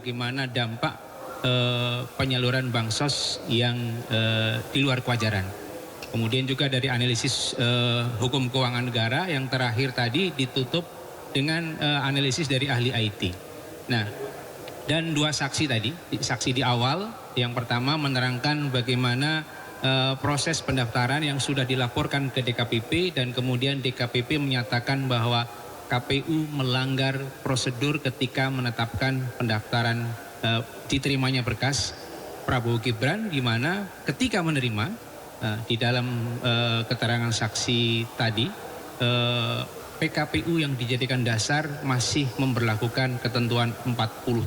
bagaimana dampak penyaluran bansos yang di luar kewajaran. Kemudian juga dari analisis hukum keuangan negara yang terakhir tadi ditutup dengan analisis dari ahli IT. Nah, dan dua saksi tadi, saksi di awal yang pertama menerangkan bagaimana proses pendaftaran yang sudah dilaporkan ke DKPP dan kemudian DKPP menyatakan bahwa KPU melanggar prosedur ketika menetapkan pendaftaran diterimanya berkas Prabowo Gibran, di mana ketika menerima di dalam keterangan saksi tadi PKPU yang dijadikan dasar masih memberlakukan ketentuan 40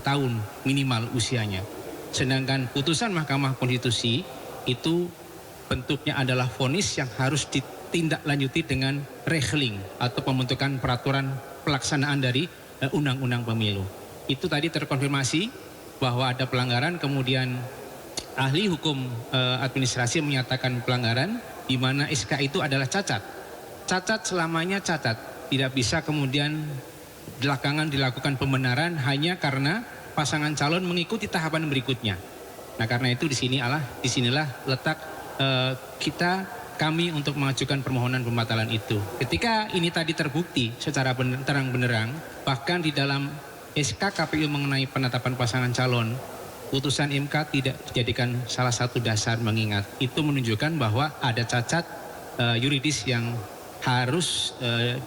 tahun minimal usianya. Sedangkan putusan Mahkamah Konstitusi itu bentuknya adalah vonis yang harus ditindaklanjuti dengan regeling atau pembentukan peraturan pelaksanaan dari undang-undang pemilu. Itu tadi terkonfirmasi bahwa ada pelanggaran, kemudian ahli hukum administrasi menyatakan pelanggaran di mana SK itu adalah cacat. Cacat selamanya cacat. Tidak bisa kemudian belakangan dilakukan pembenaran hanya karena pasangan calon mengikuti tahapan berikutnya. Nah, karena itu disinilah letak kami untuk mengajukan permohonan pembatalan itu. Ketika ini tadi terbukti secara terang benderang, bahkan di dalam SK KPU mengenai penetapan pasangan calon, putusan MK tidak dijadikan salah satu dasar mengingat. Itu menunjukkan bahwa ada cacat yuridis yang harus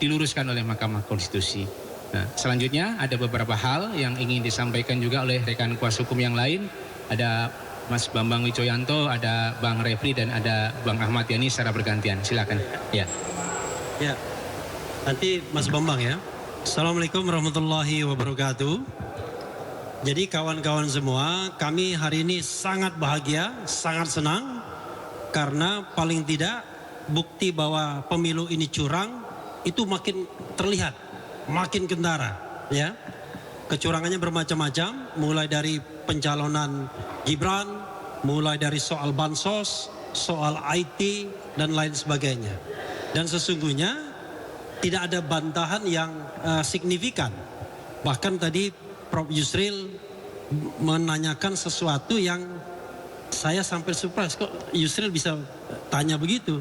diluruskan oleh Mahkamah Konstitusi. Nah, selanjutnya ada beberapa hal yang ingin disampaikan juga oleh rekan kuasa hukum yang lain. Ada Mas Bambang Wijoyanto, ada Bang Refli, dan ada Bang Ahmad Yani secara bergantian. Silakan. Ya. Ya. Nanti Mas Bambang ya. Assalamualaikum warahmatullahi wabarakatuh. Jadi kawan-kawan semua, kami hari ini sangat bahagia, sangat senang karena paling tidak bukti bahwa pemilu ini curang itu makin terlihat, makin kentara, ya. Kecurangannya bermacam-macam, mulai dari pencalonan Gibran, mulai dari soal bansos, soal IT, dan lain sebagainya. Dan sesungguhnya tidak ada bantahan yang signifikan. Bahkan tadi Prof. Yusril menanyakan sesuatu yang saya sampai surprise, kok Yusril bisa tanya begitu.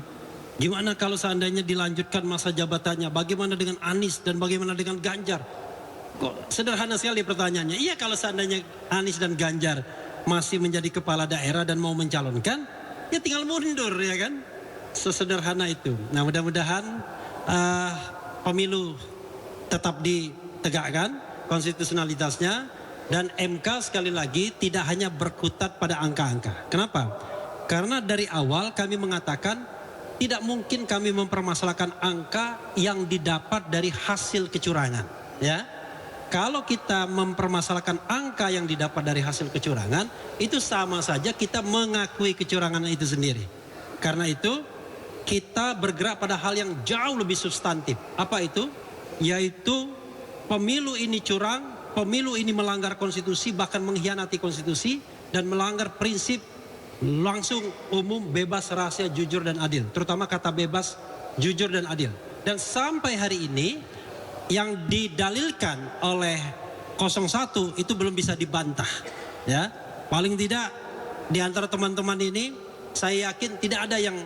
Gimana kalau seandainya dilanjutkan masa jabatannya, bagaimana dengan Anies dan bagaimana dengan Ganjar? Kok sederhana sekali pertanyaannya. Iya, kalau seandainya Anies dan Ganjar masih menjadi kepala daerah dan mau mencalonkan, ya tinggal mundur, ya kan? Sesederhana itu. Nah, mudah-mudahan pemilu tetap ditegakkan konstitusionalitasnya, dan MK sekali lagi tidak hanya berkutat pada angka-angka. Kenapa? Karena dari awal kami mengatakan tidak mungkin kami mempermasalahkan angka yang didapat dari hasil kecurangan, ya. Kalau kita mempermasalahkan angka yang didapat dari hasil kecurangan, itu sama saja kita mengakui kecurangan itu sendiri. Karena itu kita bergerak pada hal yang jauh lebih substantif. Apa itu? Yaitu pemilu ini curang, pemilu ini melanggar konstitusi, bahkan mengkhianati konstitusi, dan melanggar prinsip langsung, umum, bebas, rahasia, jujur, dan adil. Terutama kata bebas, jujur, dan adil. Dan sampai hari ini yang didalilkan oleh 01 itu belum bisa dibantah, ya. Paling tidak di antara teman-teman ini saya yakin tidak ada yang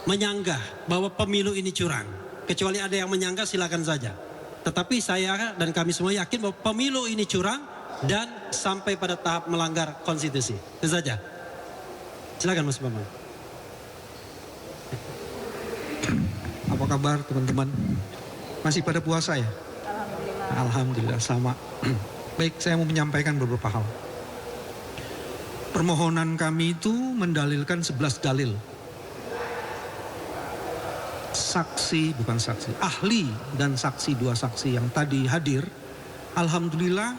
menyanggah bahwa pemilu ini curang. Kecuali ada yang menyanggah, silakan saja. Tetapi saya dan kami semua yakin bahwa pemilu ini curang dan sampai pada tahap melanggar konstitusi. Itu saja. Silakan Mas Bambang. Apa kabar teman-teman? Masih pada puasa ya? Alhamdulillah. Alhamdulillah sama. Baik, saya mau menyampaikan beberapa hal. Permohonan kami itu mendalilkan 11 dalil. Saksi, bukan saksi, ahli dan saksi, dua saksi yang tadi hadir, alhamdulillah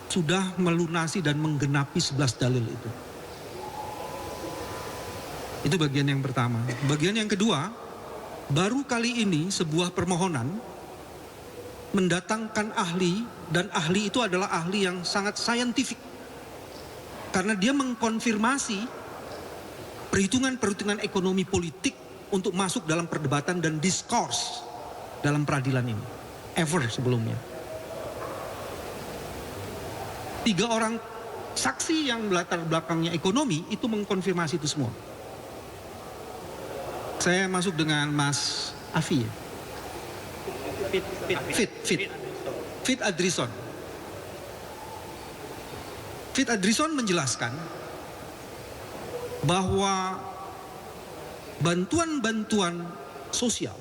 sudah melunasi dan menggenapi 11 dalil itu. Itu bagian yang pertama. Bagian yang kedua, baru kali ini sebuah permohonan mendatangkan ahli, dan ahli itu adalah ahli yang sangat saintifik. Karena dia mengkonfirmasi perhitungan-perhitungan ekonomi politik untuk masuk dalam perdebatan dan diskurs dalam peradilan ini. Ever sebelumnya. 3 orang saksi yang latar belakangnya ekonomi itu mengkonfirmasi itu semua. Saya masuk dengan Mas Afi ya. Fit Adrison. Fit Adrison menjelaskan bahwa bantuan-bantuan sosial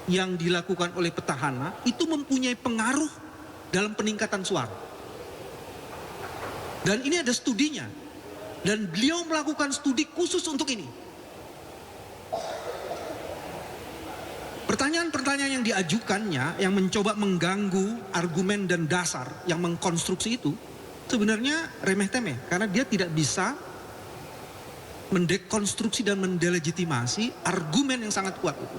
yang dilakukan oleh petahana itu mempunyai pengaruh dalam peningkatan suara. Dan ini ada studinya. Dan beliau melakukan studi khusus untuk ini. Pertanyaan-pertanyaan yang diajukannya yang mencoba mengganggu argumen dan dasar yang mengkonstruksi itu sebenarnya remeh-temeh karena dia tidak bisa mendekonstruksi dan mendelegitimasi argumen yang sangat kuat itu.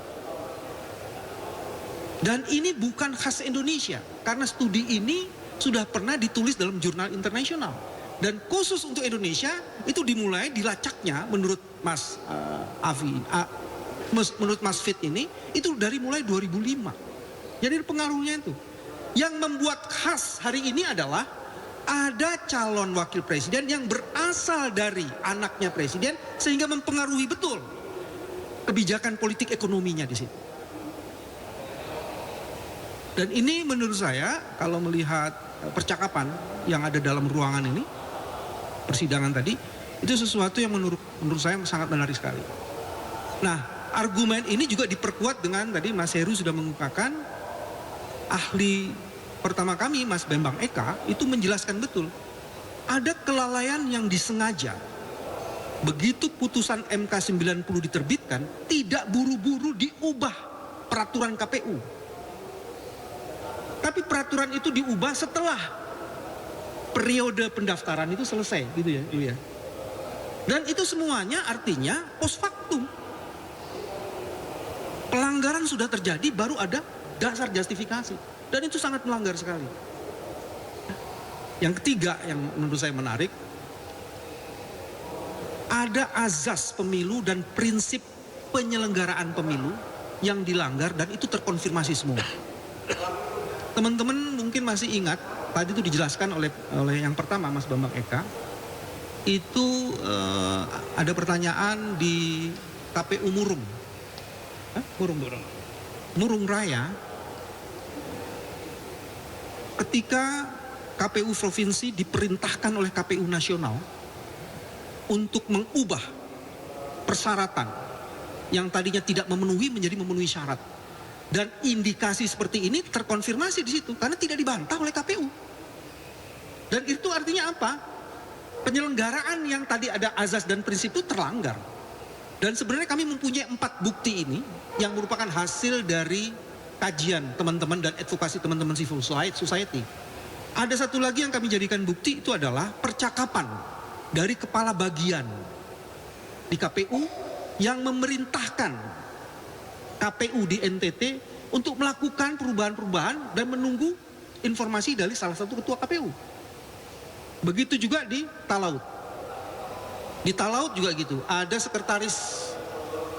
Dan ini bukan khas Indonesia karena studi ini sudah pernah ditulis dalam jurnal internasional dan khusus untuk Indonesia itu dimulai dilacaknya menurut Mas menurut Mas Fit ini itu dari mulai 2005. Jadi pengaruhnya itu yang membuat khas hari ini adalah ada calon wakil presiden yang berasal dari anaknya presiden sehingga mempengaruhi betul kebijakan politik ekonominya di situ. Dan ini menurut saya kalau melihat percakapan yang ada dalam ruangan ini, persidangan tadi, itu sesuatu yang menurut saya sangat menarik sekali. Nah, argumen ini juga diperkuat dengan tadi Mas Heru sudah mengungkapkan ahli pertama kami Mas Bambang Eka itu menjelaskan betul ada kelalaian yang disengaja. Begitu putusan MK 90 diterbitkan tidak buru-buru diubah peraturan KPU. Tapi peraturan itu diubah setelah periode pendaftaran itu selesai gitu ya. Dan itu semuanya artinya post factum. Pelanggaran sudah terjadi baru ada dasar justifikasi. Dan itu sangat melanggar sekali. Yang ketiga yang menurut saya menarik, ada azas pemilu dan prinsip penyelenggaraan pemilu yang dilanggar dan itu terkonfirmasi semua. Teman-teman mungkin masih ingat, tadi itu dijelaskan oleh yang pertama Mas Bambang Eka, itu ada pertanyaan di KPU Murung. Murung Raya. Ketika KPU Provinsi diperintahkan oleh KPU Nasional untuk mengubah persyaratan yang tadinya tidak memenuhi menjadi memenuhi syarat. Dan indikasi seperti ini terkonfirmasi di situ karena tidak dibantah oleh KPU. Dan itu artinya apa? Penyelenggaraan yang tadi ada azas dan prinsip itu terlanggar. Dan sebenarnya kami mempunyai 4 bukti ini yang merupakan hasil dari kajian teman-teman dan advokasi teman-teman civil society. Ada satu lagi yang kami jadikan bukti itu adalah percakapan dari kepala bagian di KPU yang memerintahkan KPU di NTT untuk melakukan perubahan-perubahan dan menunggu informasi dari salah satu ketua KPU. Begitu juga di Talaut. Di Talaut juga gitu, ada sekretaris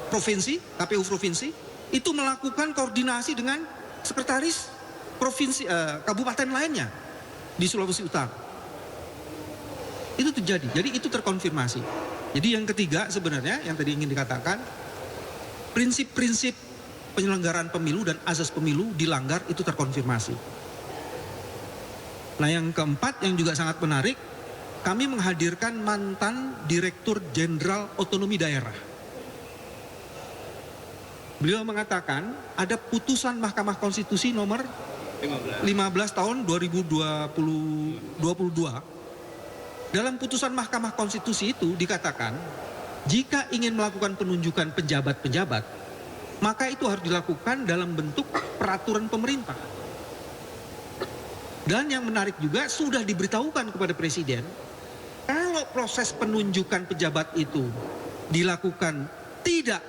provinsi, KPU provinsi itu melakukan koordinasi dengan sekretaris provinsi kabupaten lainnya di Sulawesi Utara. Itu terjadi. Jadi itu terkonfirmasi. Jadi yang ketiga sebenarnya yang tadi ingin dikatakan, prinsip-prinsip penyelenggaraan pemilu dan azas pemilu dilanggar itu terkonfirmasi. Nah yang keempat yang juga sangat menarik, kami menghadirkan mantan Direktur Jenderal Otonomi Daerah. Beliau mengatakan ada putusan Mahkamah Konstitusi nomor 15 tahun 2022. Dalam putusan Mahkamah Konstitusi itu dikatakan, jika ingin melakukan penunjukan pejabat-pejabat, maka itu harus dilakukan dalam bentuk peraturan pemerintah. Dan yang menarik juga sudah diberitahukan kepada Presiden, kalau proses penunjukan pejabat itu dilakukan tidak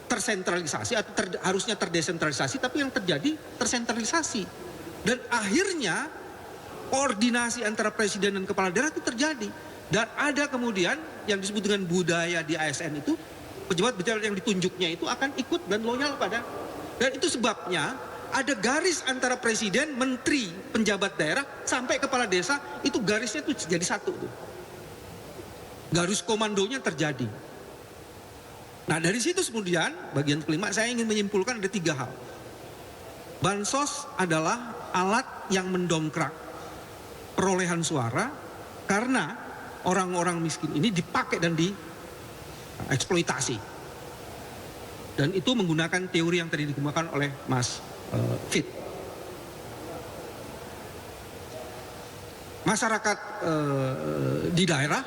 tersentralisasi atau harusnya terdesentralisasi, tapi yang terjadi tersentralisasi. Dan akhirnya koordinasi antara presiden dan kepala daerah itu terjadi. Dan ada kemudian yang disebut dengan budaya di ASN itu, pejabat-pejabat yang ditunjuknya itu akan ikut dan loyal pada. Dan itu sebabnya ada garis antara presiden, menteri, penjabat daerah sampai kepala desa, itu garisnya tuh jadi satu tuh. Garis komandonya terjadi. Nah dari situ kemudian bagian kelima saya ingin menyimpulkan ada 3 hal. Bansos adalah alat yang mendongkrak perolehan suara karena orang-orang miskin ini dipakai dan dieksploitasi. Dan itu menggunakan teori yang tadi dikemukakan oleh Mas Fit. Masyarakat di daerah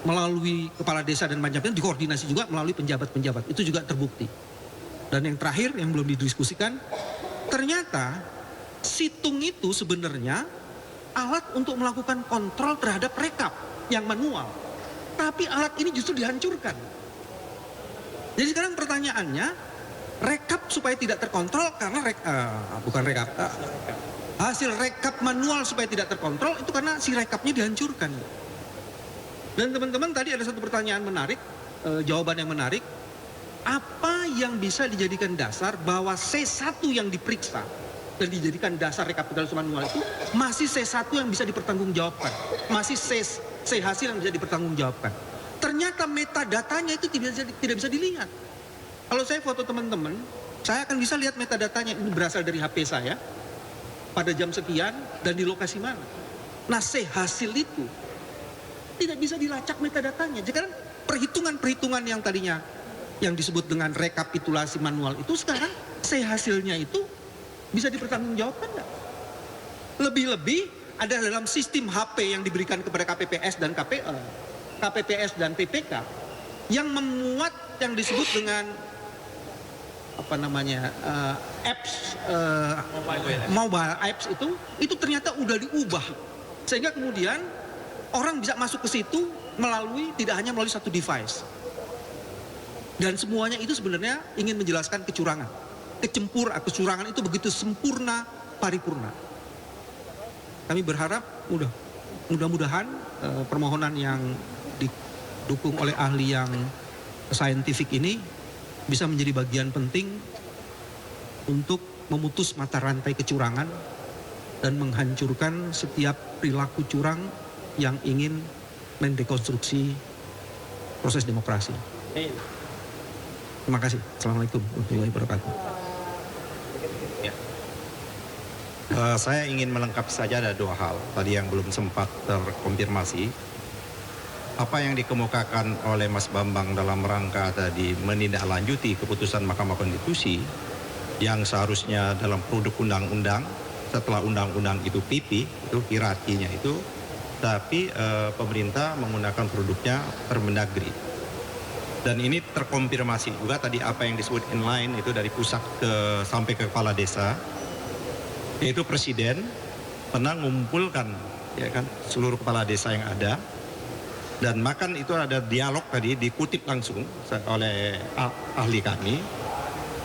melalui kepala desa dan macam-macam dikoordinasi juga melalui penjabat-penjabat. Itu juga terbukti. Dan yang terakhir yang belum didiskusikan, ternyata situng itu sebenarnya alat untuk melakukan kontrol terhadap rekap yang manual. Tapi alat ini justru dihancurkan. Jadi sekarang pertanyaannya, rekap supaya tidak terkontrol karena hasil rekap manual supaya tidak terkontrol itu karena si rekapnya dihancurkan. Dan teman-teman tadi ada satu pertanyaan menarik, jawaban yang menarik. Apa yang bisa dijadikan dasar bahwa C1 yang diperiksa dan dijadikan dasar rekapitulasi manual itu masih C1 yang bisa dipertanggungjawabkan, masih C hasil yang bisa dipertanggungjawabkan. Ternyata metadatanya itu tidak bisa dilihat. Kalau saya foto teman-teman, saya akan bisa lihat metadatanya ini berasal dari HP saya pada jam sekian dan di lokasi mana. Nah C hasil itu tidak bisa dilacak metadatanya. Sekarang perhitungan-perhitungan yang tadinya yang disebut dengan rekapitulasi manual itu sekarang C hasilnya itu bisa dipertanggungjawabkan nggak? Lebih-lebih ada dalam sistem HP yang diberikan kepada KPPS dan KPPS dan PPK yang memuat yang disebut dengan apps mobile apps itu ternyata udah diubah sehingga kemudian orang bisa masuk ke situ tidak hanya melalui satu device. Dan semuanya itu sebenarnya ingin menjelaskan kecurangan. Kecurangan itu begitu sempurna, paripurna. Kami berharap mudah-mudahan permohonan yang didukung oleh ahli yang saintifik ini bisa menjadi bagian penting untuk memutus mata rantai kecurangan dan menghancurkan setiap perilaku curang yang ingin mendekonstruksi proses demokrasi. Terima kasih. Assalamualaikum warahmatullahi wabarakatuh. Saya ingin melengkapi saja ada 2 hal tadi yang belum sempat terkonfirmasi. Apa yang dikemukakan oleh Mas Bambang dalam rangka tadi menindaklanjuti keputusan Mahkamah Konstitusi yang seharusnya dalam produk undang-undang setelah undang-undang itu PP itu hierarkinya itu, tapi pemerintah menggunakan produknya Permendagri. Dan ini terkonfirmasi juga tadi apa yang disebut inline itu dari pusat sampai ke kepala desa, yaitu presiden pernah mengumpulkan ya kan seluruh kepala desa yang ada, dan makan itu ada dialog tadi dikutip langsung oleh ahli kami.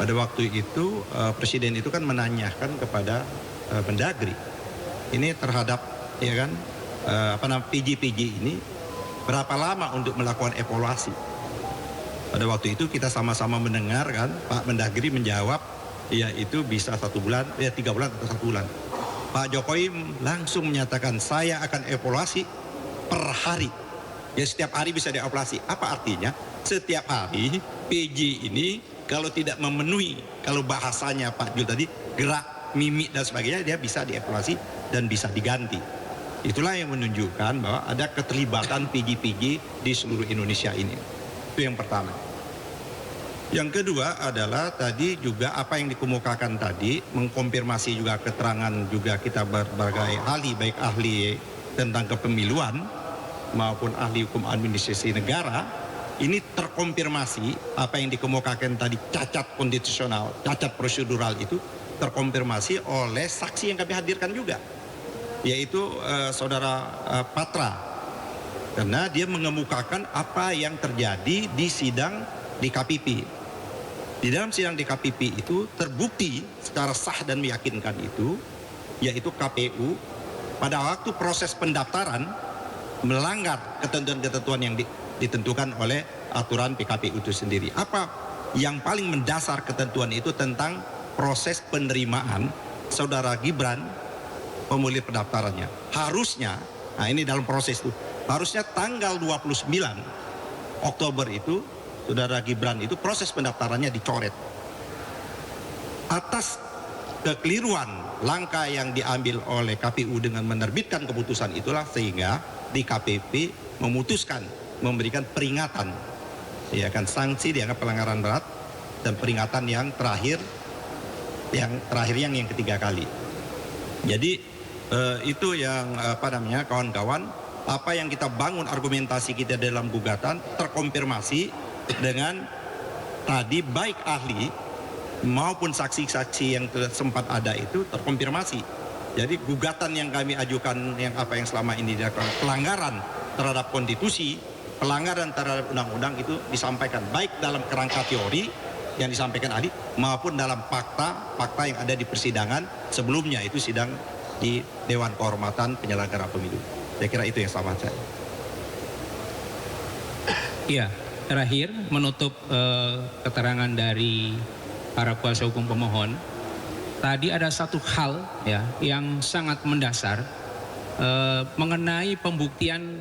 Pada waktu itu presiden itu kan menanyakan kepada Mendagri ini terhadap ya kan PJ ini berapa lama untuk melakukan evaluasi. Pada waktu itu kita sama-sama mendengar kan Pak Mendagri menjawab yaitu bisa 1 bulan, 3 bulan atau 1 bulan. Pak Jokowi langsung menyatakan saya akan evaluasi per hari. Ya setiap hari bisa dievaluasi. Apa artinya? Setiap hari PJ ini kalau tidak memenuhi, kalau bahasanya Pak Jul tadi gerak, mimik dan sebagainya dia bisa dievaluasi dan bisa diganti. Itulah yang menunjukkan bahwa ada keterlibatan PJ di seluruh Indonesia ini. Itu yang pertama. Yang kedua adalah tadi juga apa yang dikemukakan tadi, mengkonfirmasi juga keterangan juga kita berbagai ahli, baik ahli tentang kepemiluan maupun ahli hukum administrasi negara, ini terkonfirmasi apa yang dikemukakan tadi cacat konstitusional, cacat prosedural itu terkonfirmasi oleh saksi yang kami hadirkan juga, yaitu saudara Patra, karena dia mengemukakan apa yang terjadi di sidang di KPP. Di dalam sidang di KPP itu terbukti secara sah dan meyakinkan itu, yaitu KPU pada waktu proses pendaftaran melanggar ketentuan-ketentuan yang ditentukan oleh aturan PKPU itu sendiri. Apa yang paling mendasar ketentuan itu tentang proses penerimaan saudara Gibran pemulir pendaftarannya. Harusnya, nah ini dalam proses itu, harusnya tanggal 29 Oktober itu saudara Gibran itu proses pendaftarannya dicoret. Atas kekeliruan langkah yang diambil oleh KPU dengan menerbitkan keputusan itulah sehingga di KPP memutuskan memberikan peringatan, ya kan, sanksi dianggap pelanggaran berat dan peringatan yang terakhir yang ketiga kali. Jadi itu yang kawan-kawan, apa yang kita bangun argumentasi kita dalam gugatan terkonfirmasi dengan tadi baik ahli maupun saksi-saksi yang sempat ada itu terkonfirmasi. Jadi gugatan yang kami ajukan yang selama ini dilakukan pelanggaran terhadap konstitusi, pelanggaran terhadap undang-undang itu disampaikan baik dalam kerangka teori yang disampaikan ahli maupun dalam fakta yang ada di persidangan sebelumnya, itu sidang di Dewan Kehormatan Penyelenggara Pemilu. Saya kira itu yang sama saya. Iya, terakhir menutup keterangan dari para kuasa hukum pemohon, tadi ada satu hal ya yang sangat mendasar mengenai pembuktian